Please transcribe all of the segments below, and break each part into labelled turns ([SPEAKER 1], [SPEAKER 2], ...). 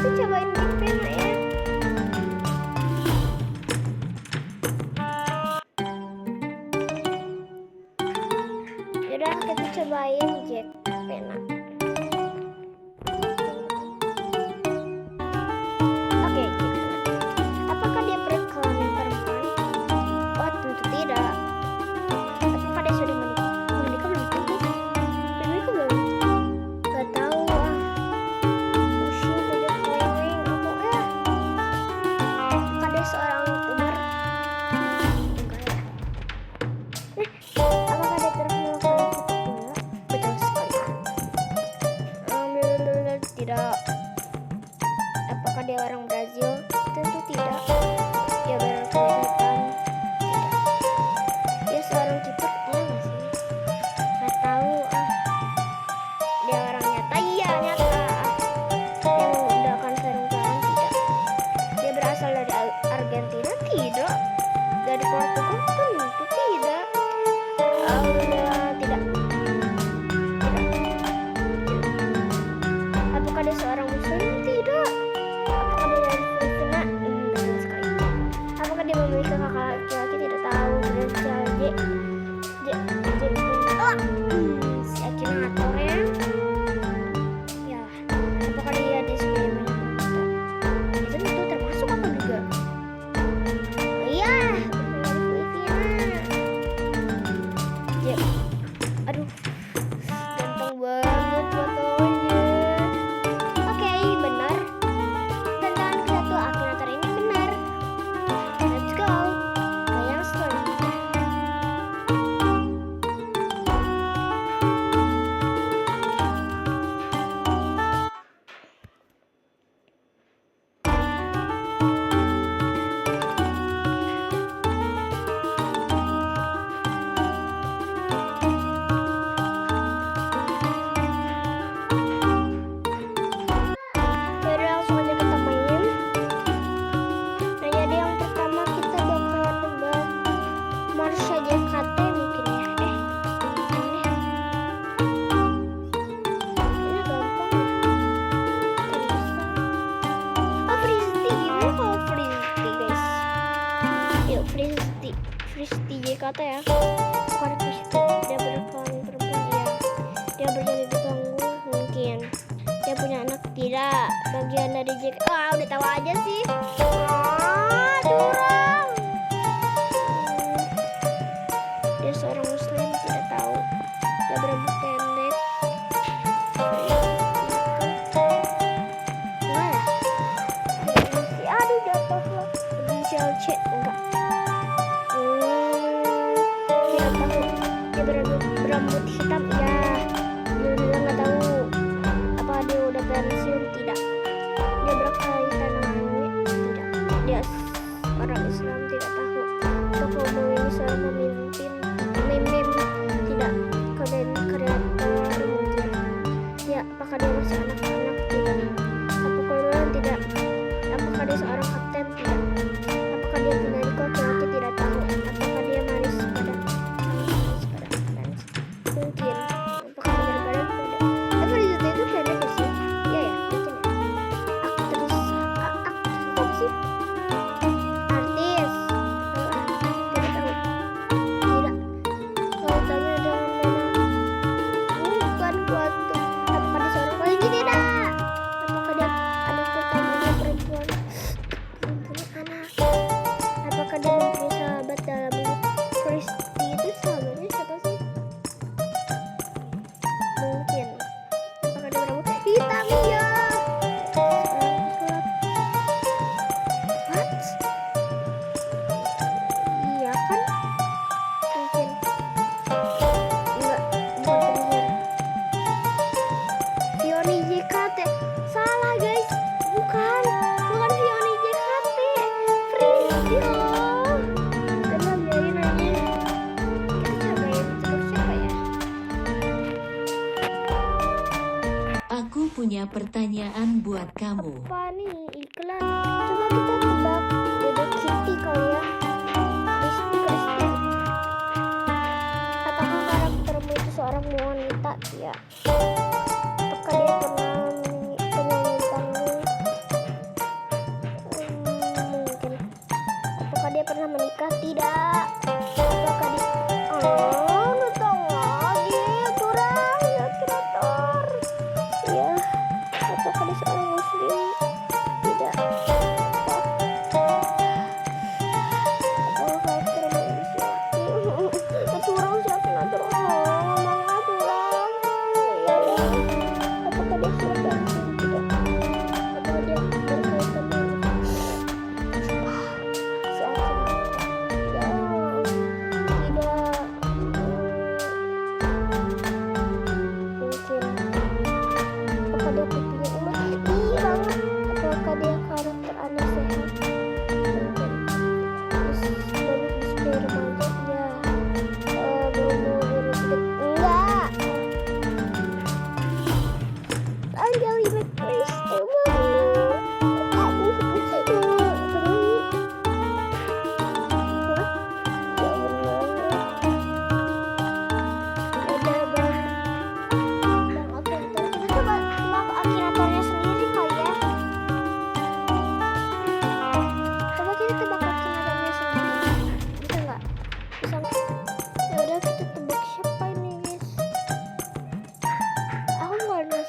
[SPEAKER 1] Kita cobain di pena ya. Yaudah kita cobain Jack pena. Oke, Jack pena. Apakah dia berkelamin perempuan? Oh, tentu tidak. Apakah dia sudah menikah? Menikah belum tentu. Menikah belum? Gak tahu ah. Pusing tidak weng aku ya. Apakah dia seorang youtuber? Enggak ya. Apakah dia terkenal karena sepak bola? Betul sekali. Tidak. Apakah dia orang Brazil? Tentu tidak. Dia berkulit hitam? Tidak. Dia seorang kiper? Iya nggak sih? Nggak tahu ah. Dia orang nyata? Iya nyata ah. Dia menggunakan sarung tangan? Tidak. Dia berasal dari Argentina? Tidak. Dari Portugal? Tentu tidak. Tidak. Apakah dia seorang muslim? Tidak. Apakah dia dari Filipina? Betul sekali. Apakah dia memiliki kakak laki-laki? Tidak tahu. Berinisial J. Si Akinator ya. Ya. Apakah dia disukai banyak wanita? Itu termasuk apa juga? Oh, iya. Dari Filipina. J. Aduh. Ganteng banget fotonya. Oke, benar. Tantangan ke-1 Akinator ini benar. Let's go. Ke yang selanjutnya. Yaudah langsung aja kita main. Nah jadi yang pertama kita bakalan nebak Marsha JKT mungkin ya. Ini gampang ya. Kan bisa. Oh Fristy, gimana kalau Fristy guys? Yuk Fristy JKT ya. Bukan Fristy. Dia berkelamin perempuan ya. Dia berjadi di panggung mungkin. Dia punya anak tidak. Bagian dari JKT. Wah udah tahu aja sih. Curang. Dia seorang muslim tidak tahu. Dia berambut pendek. Enggak ya? Aduh jatuh loh. Inisial C enggak. Tidak tahu. Dia berambut hitam ya. Dia nggak tahu. Apa dia udah pensiun? Tidak. Dia berkaitan dengan ini? Tidak. Dia orang Islam? Tidak tahu. Tokoh ini seorang pemimpin? Meme? Tidak. Kreator mungkin? Ya. Apakah dia masih anak-anak? Tidak. Apakah dia tidak? Apakah dia seorang kapten? Tidak. Apakah dia penyanyi laki-laki? Tidak tahu. Apakah dia manis pada fans? Mungkin. Apakah benar-benar pendek? Fristy itu pendek gak sih? Iya ya, mungkin ya. Aktris apa sih? Artis. Tidak tahu. Tidak. Kaitannya dengan mana? Bukan kuatu. Apakah dia seorang polisi? Tidak. Apakah dia anak pertamanya perempuan? Tentunya anak. Apakah dia mempunyai sahabat dalam hidup? Fristy itu sahabatnya siapa sih? Mungkin. Apakah dia berambut hitam? Iya. What? Iya kan? Mungkin. Enggak, bukan penyihir. Fioni JKT. Salah guys. Bukan Fioni JKT. Fristy loh. Udah biarin aja. Kita cobain terus siapa ya?
[SPEAKER 2] Aku punya pertanyaan buat kamu.
[SPEAKER 1] Apa nih iklan? Coba kita tebak Dede Kitty kali ya. Kristi. Apakah karaktermu itu seorang wanita? Ya. Apakah dia pernah penyanyi panggung? tidak. Apa karakter manusia? Curang siapin aja ngomongnya curang. Ya, apakah dia siap dan tidak? Apakah dia berkaitan dengan saat ya tidak mungkin. Apakah dia pipinya emas? Iya banget. Apakah dia karakter aneh sehat? Mungkin. Terus banyak display remaja? Ya. Berumur enggak. Anjali McPrace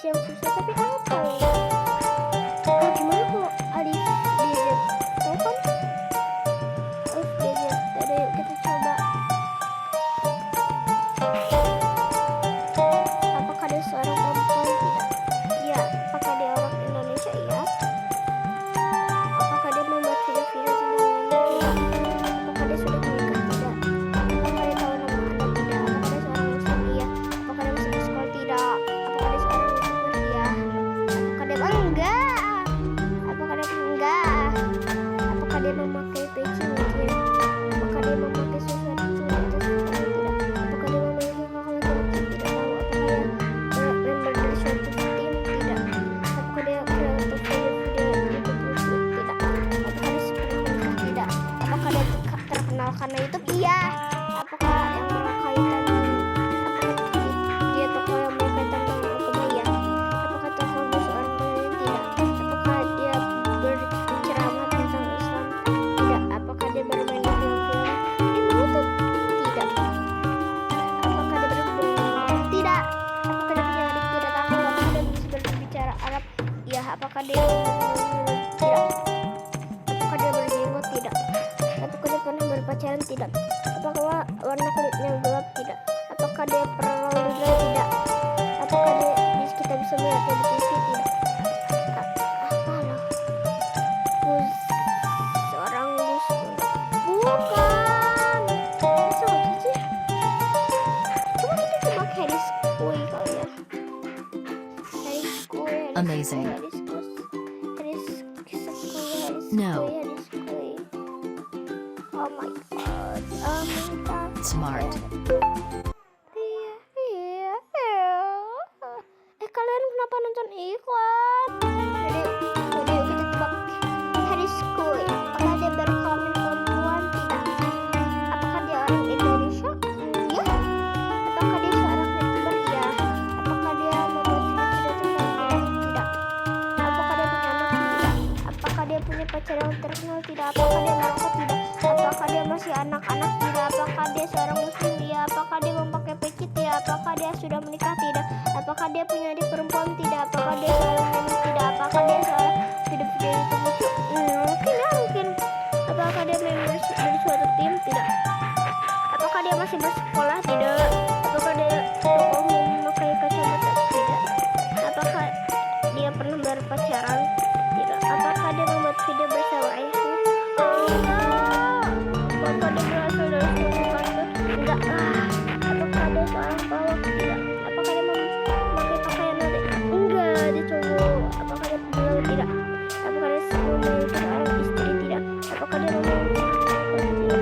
[SPEAKER 1] yang susah tapi apa ya? Gimana kalau Alif Desert? Tahu kan? Alif Desert. Ada yuk kita coba. Apakah dia seorang perempuan? Tidak. Ya. Apakah dia orang Indonesia? Iya. Apakah dia membuat video-video tentang Indonesia? Apakah dia sudah menikah? Tidak. Apakah dia tahu nama Anda? Tidak. Apakah dia seorang Muslim? Iya. Apakah dia masih bersekolah? Tidak. Apakah dia seorang enggak? Apakah dia enggak? Apakah dia memakai peci mungkin? Apakah dia memakai sesuatu di atas kepala? Tidak. Apakah dia memiliki hak laki-laki? Tidak tahu. Apakah dia member dari suatu tim? Tidak. Apakah dia kreator video YouTube musik? Tidak. Apakah dia superhero? Tidak. Apakah dia terkenal karena YouTube? Iya. Apakah yang berkaitan? Apakah dia tokoh yang berkaitan dengan agama? Iya. Apakah tokoh seorang berceramah tentang Islam? Tidak. Apakah dia bermain di film-film? Ini YouTube? Tidak. Apakah dia berhubungan? Tidak. Apakah dia punya adik? Tidak tahu. Apakah dia bisa berbicara Arab? Ya. Apakah dia tidak? Apakah dia berjenggot? Tidak. Apakah dia pernah berpacaran? Tidak. Apakah warna kulitnya gelap? Tidak. Apakah dia pernah liburan? Tidak. Apakah kita bisa melihatnya di TV? Tidak. Seorang Gus? Bukan. Siapa sih? Coba kita coba Harris Kue kali ya. Harris Kue.
[SPEAKER 2] Amazing.
[SPEAKER 1] Harris Kue.
[SPEAKER 2] No.
[SPEAKER 1] Harris Kue. Oh my god. Oh my god.
[SPEAKER 2] Smart.
[SPEAKER 1] Iya. Kalian kenapa nonton iklan? Jadi yuk kita tebak Harris Kue. Apakah dia berkelamin perempuan? Tidak. Apakah dia orang Indonesia? Iya. Apakah dia seorang YouTuber? Iya. Apakah dia membuat video-video tentang film? Tidak. Apakah dia punya anak? Tidak. Apakah dia punya pacar yang terkenal? Tidak. Apakah dia merokok? Tidak. Apakah dia masih anak-anak? Tidak. Apakah dia seorang muslim? Iya. Apakah dia memakai peci? Tidak. Apakah dia sudah menikah? Tidak. Apakah dia punya adik perempuan? Tidak. Apakah dia seorang nenek? Tidak. Apakah dia seorang video-video YouTube lucu? Mungkin ya, mungkin. Apakah dia member dari suatu tim? Tidak. Apakah dia masih bersekolah? Tidak. Apakah dia tokoh memakai kacamata? Tidak. Apakah dia pernah berpacaran? Tidak. Apakah dia membuat video bersama ayahnya? Enggak. Apakah dia berasal dari suatu kantor? Enggak lah. Apakah dia seorang pelawak? Tidak. Apakah dia memakai pakaian model? Enggak, dia cowok. Apakah dia pemulung? Tidak. Apakah dia memiliki seorang istri? Tidak. Apakah dia memiliki apakah dia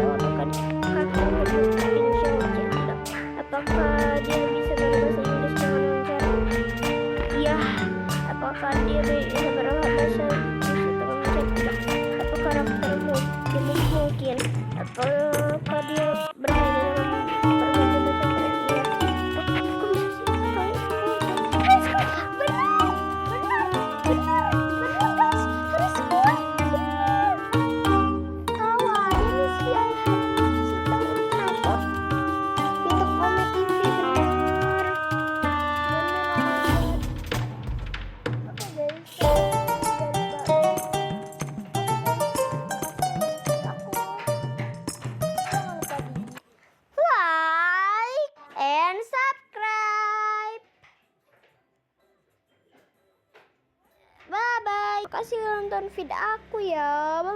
[SPEAKER 1] Indonesia? Tidak. Apakah dia bisa berbahasa Inggris dengan lancar? Iya. Apakah dia bisa berbahasa Inggris dengan lancar? Tidak. Apakah karaktermu mungkin? Apakah dia bermain dengan berbagai macam peran? Iya. Kok bisa sih? Harus kuat. Benar guys. Harus kuat. Tahu aja nih si kenapa? YouTube Ome TV benar. Oke guys. Makasih udah nonton feed aku ya.